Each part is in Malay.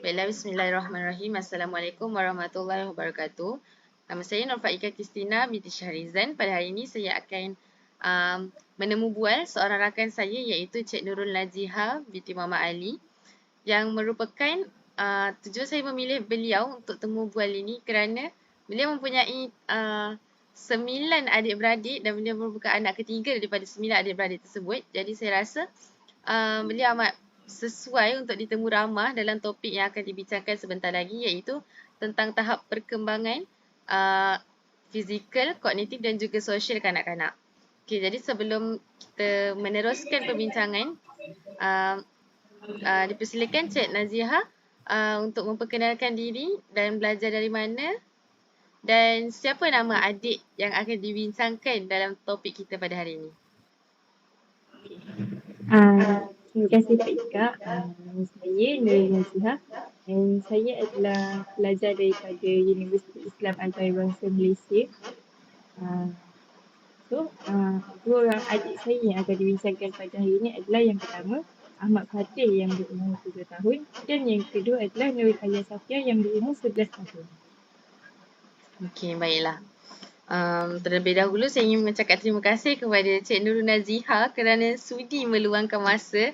Baiklah, bismillahirrahmanirrahim. Assalamualaikum warahmatullahi wabarakatuh. Nama saya Nurfa Ika Kristina binti Syahrizan. Pada hari ini saya akan menemu bual seorang rakan saya iaitu Cik Nurul Naziha binti Muhammad Ali, yang merupakan tujuan saya memilih beliau untuk temu bual ini kerana beliau mempunyai 9 adik-beradik dan beliau merupakan anak ketiga daripada 9 adik-beradik tersebut. Jadi saya rasa beliau amat sesuai untuk ditemu ramah dalam topik yang akan dibincangkan sebentar lagi, iaitu tentang tahap perkembangan fizikal, kognitif dan juga sosial kanak-kanak. Okey, jadi sebelum kita meneruskan perbincangan, dipersilakan Cik Naziha untuk memperkenalkan diri dan belajar dari mana dan siapa nama adik yang akan dibincangkan dalam topik kita pada hari ini. Terima kasih Pak Ika. Nama saya Nurul Naziha dan saya adalah pelajar daripada Universiti Islam Antarabangsa Malaysia. Dua orang adik saya yang akan dibincangkan pada hari ini adalah yang pertama Ahmad Fatih yang berumur 7 tahun dan yang kedua adalah Nurul Hayat Safia yang berumur 11 tahun. Okey, baiklah. Terlebih dahulu saya ingin mengucapkan terima kasih kepada Cik Nurul Naziha kerana sudi meluangkan masa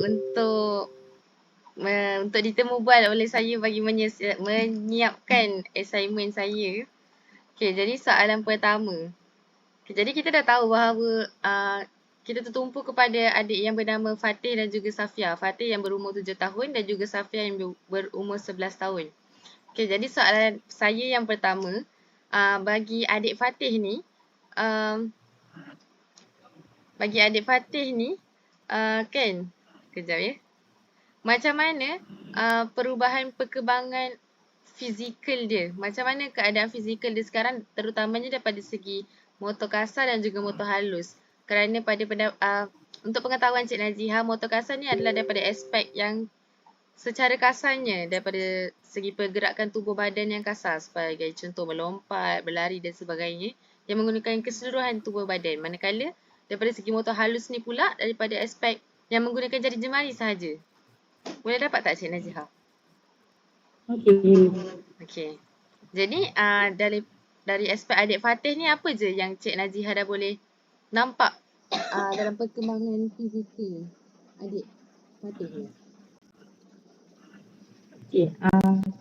untuk ditemu bual oleh saya bagi menyiapkan assignment saya. Okey, jadi soalan pertama. Okay, jadi kita dah tahu bahawa kita tertumpu kepada adik yang bernama Fatih dan juga Safia. Fatih yang berumur 7 tahun dan juga Safia yang berumur 11 tahun. Okay, jadi soalan saya yang pertama, bagi adik Fatih ni, kan, kejap ya. Macam mana perubahan perkembangan fizikal dia? Macam mana keadaan fizikal dia sekarang, terutamanya daripada segi motor kasar dan juga motor halus? Kerana untuk pengetahuan Cik Naziha, motor kasar ni adalah daripada aspek yang secara kasarnya daripada segi pergerakan tubuh badan yang kasar, sebagai contoh melompat, berlari dan sebagainya, yang menggunakan keseluruhan tubuh badan. Manakala daripada segi motor halus ni pula daripada aspek yang menggunakan jari jemari sahaja. Boleh dapat tak Cik Naziha? Okey. Jadi dari aspek adik Fatih ni, apa je yang Cik Naziha dah boleh nampak dalam perkembangan fizikal adik Fatih ni?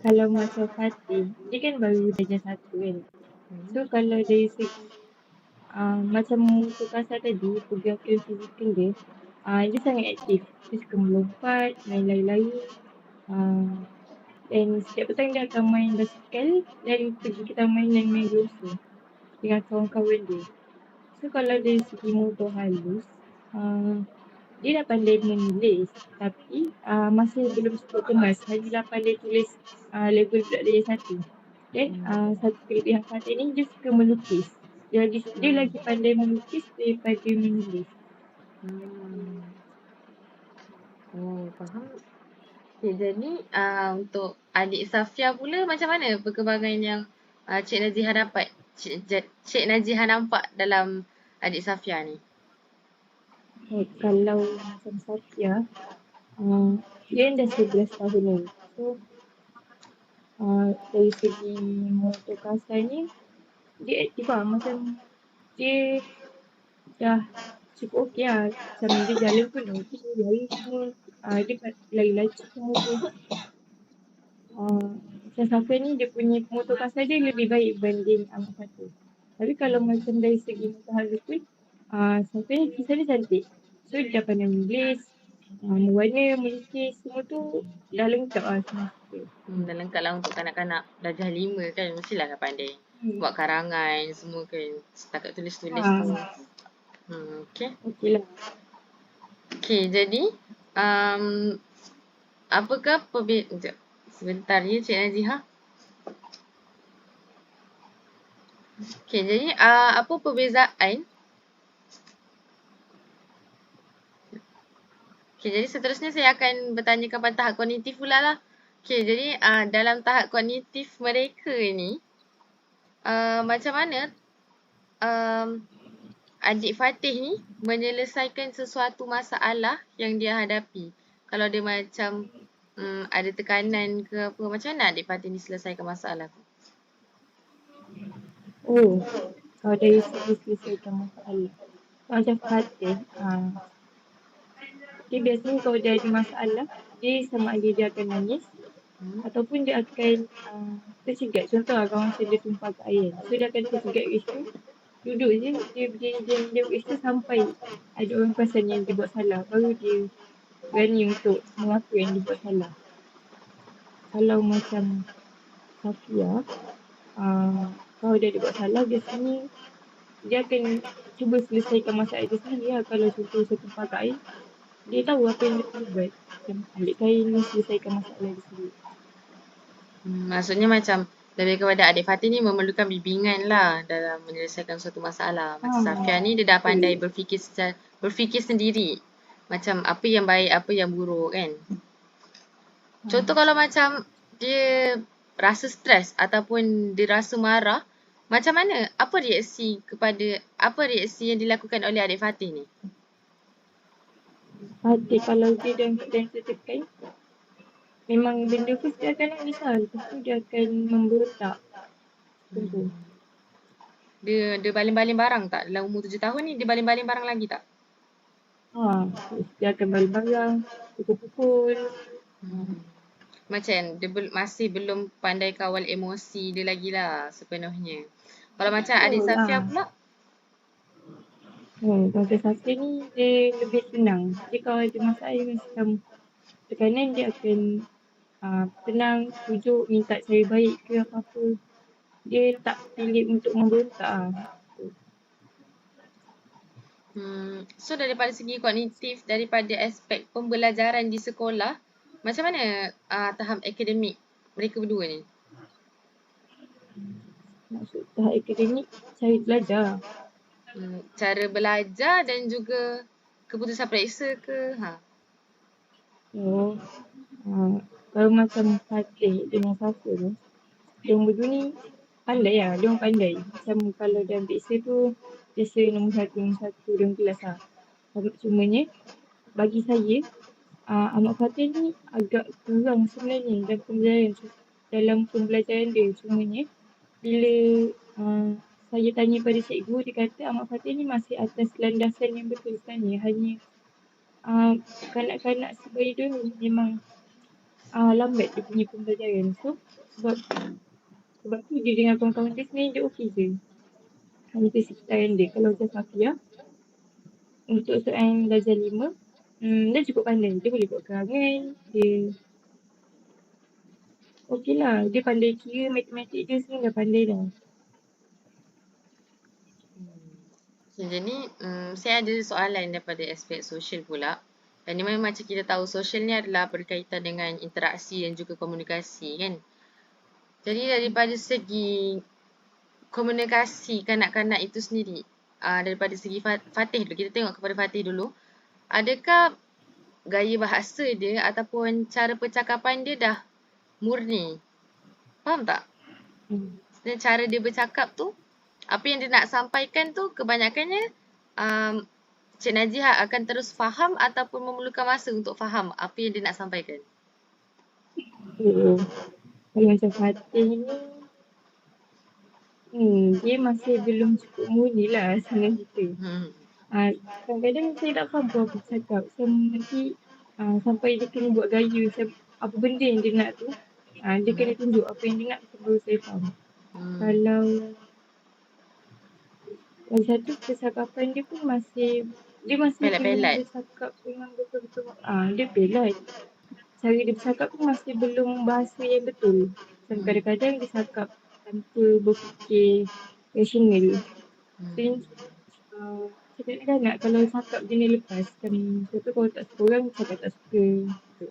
Kalau macam Fatih, dia kan baru darjah 1 kan. So kalau dari segi macam motor kasar tadi, pergerakan fizikal dia, dia sangat aktif. Dia suka melompat, main lari-lari. Dan setiap petang dia akan main basikal dan pergi ke taman dan main grosu dengan kawan-kawan dia. So kalau dari segi motor halus, dia dah pandai menulis tapi masih belum cukup kemas. Hanyalah pandai tulis level budak darjah 1. Dan satu kelebihan Fatih ni, dia suka melukis. Dia lagi pandai melukis daripada menulis. Faham. Okay, jadi untuk adik Safia pula, macam mana perkembangan yang Cik Naziha dapat? Cik Naziha nampak dalam adik Safia ni? Kalau macam Safia, dia dah 11 tahun kan. So dari segi motor kasar ni, dia aktif lah. Macam dia dah cukup okey lah. Macam dia jalan pun okey, lari semua. Dia lari lacik semua tu. Macam Safia ni, dia punya motor kasar dia lebih baik berbanding Ahmad Fatih. Tapi kalau macam dari segi motor halus pun, Safia ni kisah dia cantik. So dia dah pandai menulis, mewarna, melukis, semua tu dah lengkap lah semua. Dah lengkap lah untuk kanak-kanak darjah 5 kan, mestilah dah pandai buat karangan semua kan, setakat tulis-tulis tu. Okay. Okey lah. Okay, jadi apakah perbezaan? Sebentar ya Cik Naziha. Okay, jadi apa perbezaan? Okay, jadi seterusnya saya akan bertanya kepada tahap kognitif pula lah. Okay, jadi dalam tahap kognitif mereka ni, macam mana adik Fatih ni menyelesaikan sesuatu masalah yang dia hadapi? Kalau dia macam ada tekanan ke apa? Macam mana adik Fatih ni selesaikan masalah tu? Oh, kalau dari segi selesaikan masalah. Macam Fatih, dia biasanya kalau dia ada masalah, dia sama ada dia akan nangis Hmm? ataupun dia akan tercegat. Contoh lah kalau macam dia tumpah kat air. So dia akan tercegat kat situ, duduk je, dia kat situ sampai ada orang perasan yang dia buat salah. Baru dia berani untuk mengaku yang dia buat salah. Kalau macam Safia, kalau dia ada buat salah, biasanya dia akan cuba selesaikan masalah dia sendiri lah. Kalau contoh saya tumpah kat air, dia tahu apa yang dia perlu buat. Macam ambil kain ni selesaikan masalah dia sendiri. Maksudnya macam lebih kepada adik Fatih ni memerlukan bimbingan lah dalam menyelesaikan suatu masalah. Macam Safia ni dia dah pandai berfikir sendiri. Macam apa yang baik, apa yang buruk kan. Contoh kalau macam dia rasa stres ataupun dia rasa marah, macam mana? Apa reaksi yang dilakukan oleh adik Fatih ni? Fatih kalau dia dalam keadaan tertekan, memang benda first dia akan nangis lah. Lepas tu dia akan memberontak. Contoh. Dia baling-baling barang tak? Dalam umur 7 tahun ni dia baling-baling barang lagi tak? Dia akan barang-barang, pukul-pukul. Macam dia masih belum pandai kawal emosi dia lagi lah sepenuhnya. Kalau macam adik Safia pula, Kalau Safia ni dia lebih senang. Dia kalau ada masalah macam tekanan, dia akan tenang, tujuk, minta cara baik ke apa-apa. Dia tak pilih untuk memberontak lah. so daripada segi kognitif, daripada aspek pembelajaran di sekolah, macam mana tahap akademik mereka berdua ni? Maksud tahap akademik, cara belajar. Cara belajar dan juga keputusan periksa ke? Kalau macam Fatih dengan Safia tu, dia berdua ni pandai lah. Dia orang pandai. Macam kalau dalam periksa tu, biasa nombor satu dalam kelas lah. Cumanya, bagi saya, Ahmad Fatih ni agak kurang sebenarnya dalam pembelajaran dia. Cumanya, bila saya tanya pada cikgu, dia kata Ahmad Fatih ni masih atas landasan yang betul sebenarnya. Hanya kanak-kanak sebaya dia memang lambat dia punya pembelajaran. So, sebab tu dia dengan kawan-kawan dia sebenarnya dia okey je. Hanya kesekitaran dia. Kalau macam Safia, untuk soalan darjah 5, dia cukup pandai. Dia boleh buat kerangan. Dia okey lah. Dia pandai kira, matematik dia sebenarnya dah pandai dah. Jadi saya ada soalan daripada aspek sosial pula. Dan ni memang macam kita tahu sosial ni adalah berkaitan dengan interaksi dan juga komunikasi kan. Jadi daripada segi komunikasi kanak-kanak itu sendiri, daripada segi Fatih dulu, kita tengok kepada Fatih dulu. Adakah gaya bahasa dia ataupun cara percakapan dia dah murni? Faham tak? Dan cara dia bercakap tu, apa yang dia nak sampaikan tu kebanyakannya Cik Najiha akan terus faham ataupun memerlukan masa untuk faham apa yang dia nak sampaikan. Kalau macam Fatih ni, dia masih belum cukup murni lah senang kita. Kadang-kadang saya tak faham apa dia cakap. Macam nanti sampai dia kena buat gaya macam apa benda yang dia nak tu. Dia kena tunjuk apa yang dia nak baru saya faham. Kalau lagi satu percakapan dia pun dia masih belum bercakap dengan betul-betul. Dia pelat. Cara dia bercakap pun masih belum bahasa yang betul. Macam kadang-kadang dia cakap tanpa berfikir rasional. Saya kadang-kadang kalau cakap jenis lepas. Contoh kalau tak suka orang, cakap tak suka. Gitu.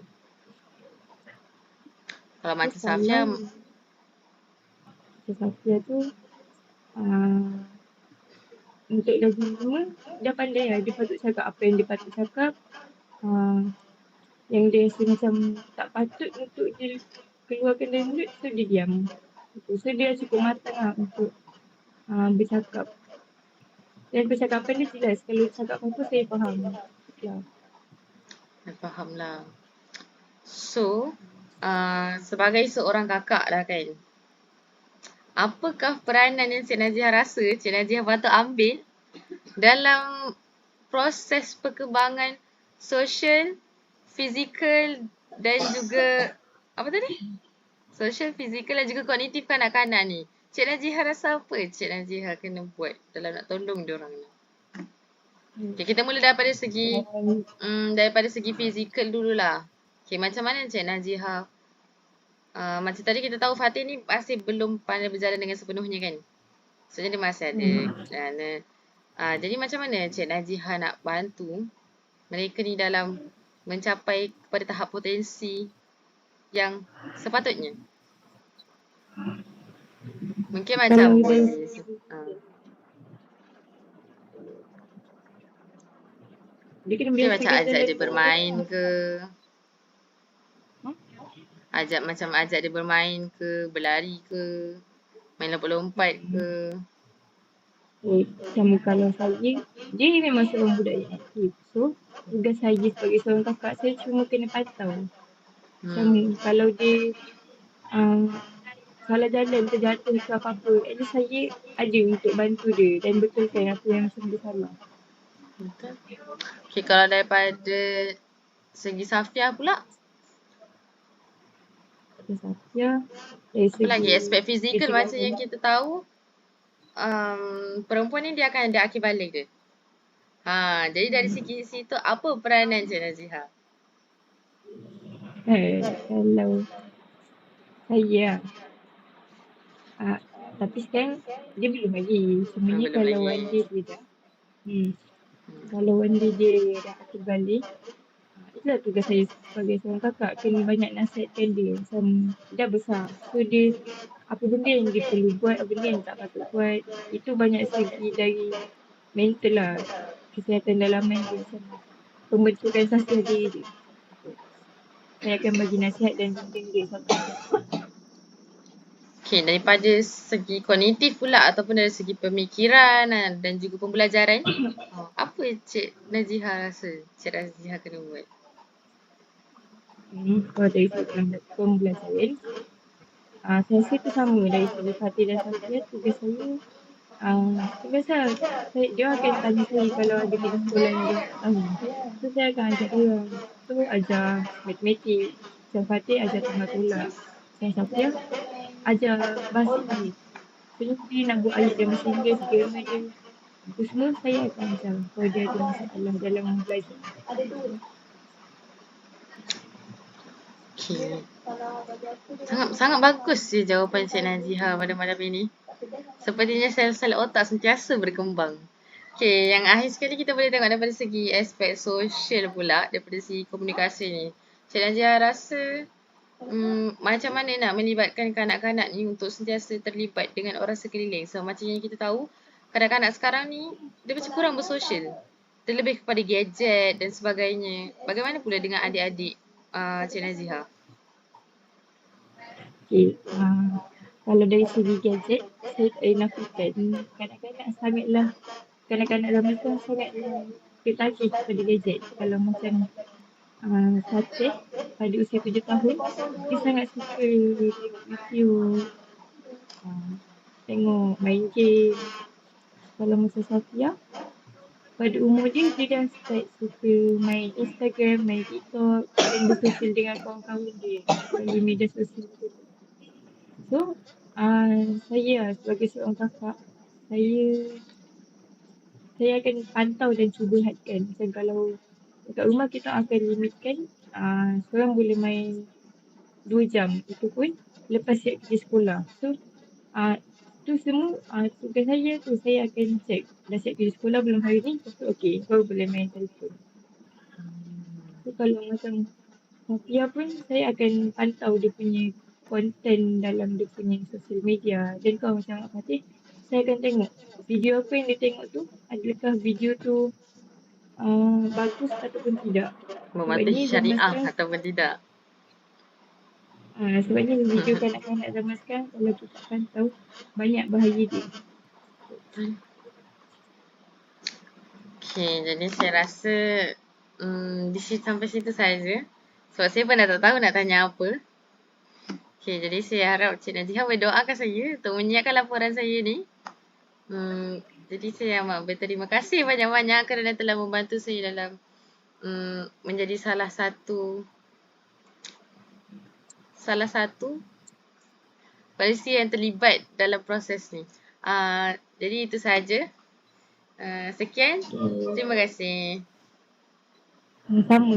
Kalau macam Safia, tu untuk darjah 5, dia pandai lah. Dia patut cakap apa yang dia patut cakap. Yang dia rasa macam tak patut untuk dia keluarkan dari mulut, so dia diam. So dia cukup matang lah untuk bercakap. Dan percakapan dia jelas. Kalau dia cakap apa-apa, saya faham. Faham lah. So, sebagai seorang kakak lah kan, apakah peranan yang Cik Naziha rasa Cik Naziha patut ambil dalam proses perkembangan sosial, fizikal dan juga apa tadi? Sosial, fizikal dan juga kognitif kanak-kanak ni. Cik Naziha rasa apa Cik Naziha kena buat dalam nak tolong diorang ni? Okay, kita mula daripada segi fizikal dululah. Okay, macam mana Cik Naziha? Macam tadi kita tahu Fatih ni masih belum pandai berjalan dengan sepenuhnya kan? Sebenarnya dia masih ada kerana. Jadi macam mana Cik Naziha nak bantu mereka ni dalam mencapai kepada tahap potensi yang sepatutnya? Mungkin macam Kalau dari dia kena mungkin macam biasakan ajak dia jalan bermain ke, Hah? ajak dia bermain ke, berlari ke, main lompat-lompat ke. Macam kalau saya, dia memang seorang budak yang aktif. So, tugas saya sebagai seorang kakak, saya cuma kena pantau. Macam kalau dia salah jalan, terjatuh ke apa-apa, at least saya ada untuk bantu dia dan betulkan apa yang macam dia salah. Betul. Okay, kalau daripada segi Safiah pula, Kata Safia, dari apa lagi segi aspek fizikal macam yang kita tahu, perempuan ni dia akan ada akil balik dia. Jadi dari segi situ apa peranan Cik Naziha? kalau saya tapi sekarang dia belum lagi. Sebenarnya Belum kalau lagi. one day dia dah kalau one day dia dah akil balik, itulah tugas saya sebagai seorang kakak, kena banyak nasihatkan dia macam dah besar. So dia apa benda yang dia perlu buat, apa benda yang tak patut buat, itu banyak segi dari mental lah, kesihatan dalaman dia, macam pembentukan sasiah diri dia. Saya akan bagi nasihat dan bimbing dia satu-satu. Okay, daripada segi kognitif pula ataupun dari segi pemikiran dan juga pembelajaran, apa Cik Naziha rasa Cik Naziha kena buat? Kalau dari segi pembelajaran, saya rasa itu sama dari segi Fatih dan Safia. Tugas saya, biasa dia akan tanya saya kalau ada tugas sekolah yang dia tak tahu. So saya akan ajar dia orang. So ajar matematik, macam Fatih ajar tanggal tolak. Saya Safia ajar bahasa Inggeris. So dia nak buat ayat dan bahasa Inggeris, grammar dia. Itu semua saya akan ajar kalau dia ada masalah dalam belajar. Okay. Sangat bagus sih jawapan Cik Naziha pada malam ini. Sepertinya sel-sel otak sentiasa berkembang. Okay, yang akhir sekali kita boleh tengok daripada segi aspek sosial pula, daripada segi komunikasi ni. Cik Naziha rasa macam mana nak melibatkan kanak-kanak ni untuk sentiasa terlibat dengan orang sekeliling. So macam yang kita tahu, kanak-kanak sekarang ni dia macam kurang bersosial. Dia lebih kepada gadget dan sebagainya. Bagaimana pula dengan adik-adik Cik Naziha? Okay, kalau dari segi gadget, saya tak boleh nafikan kanak-kanak zaman sekarang sangatlah tertarik pada gadget. Kalau macam Fatih pada usia 7 tahun, dia sangat suka tengok YouTube, tengok main game. Kalau macam Safia, pada umur dia dah start suka main Instagram, main TikTok dan bersosial dengan kawan-kawan dia melalui media sosial tu. So, saya sebagai seorang kakak, saya akan pantau dan cuba hadkan. Macam kalau dekat rumah kita akan limitkan seorang boleh main 2 jam. Itu pun lepas siap pergi sekolah. So, tu semua tugas saya tu. Saya akan check. Dah siap pergi sekolah belum hari ni? Okey, baru boleh main telefon. So, kalau macam Safia pun, saya akan pantau dia punya konten dalam dia punya social media. Dan kalau macam Mak Fatih, saya akan tengok video apa yang dia tengok tu, adakah video tu bagus ataupun tidak. Mematuhi syariah ataupun tidak? Sebabnya video kanak-kanak zaman sekarang, kalau kita pantau, banyak bahaya dia. Okay, jadi saya rasa sampai situ saja. Sebab saya pun dah tak tahu nak tanya apa. Okay, jadi saya harap Cik Naziha berdoakan saya untuk menyiapkan laporan saya ni. Jadi saya amat berterima kasih banyak-banyak kerana telah membantu saya dalam menjadi salah satu manusia yang terlibat dalam proses ni. Jadi itu sahaja. Sekian. Terima kasih. Sama.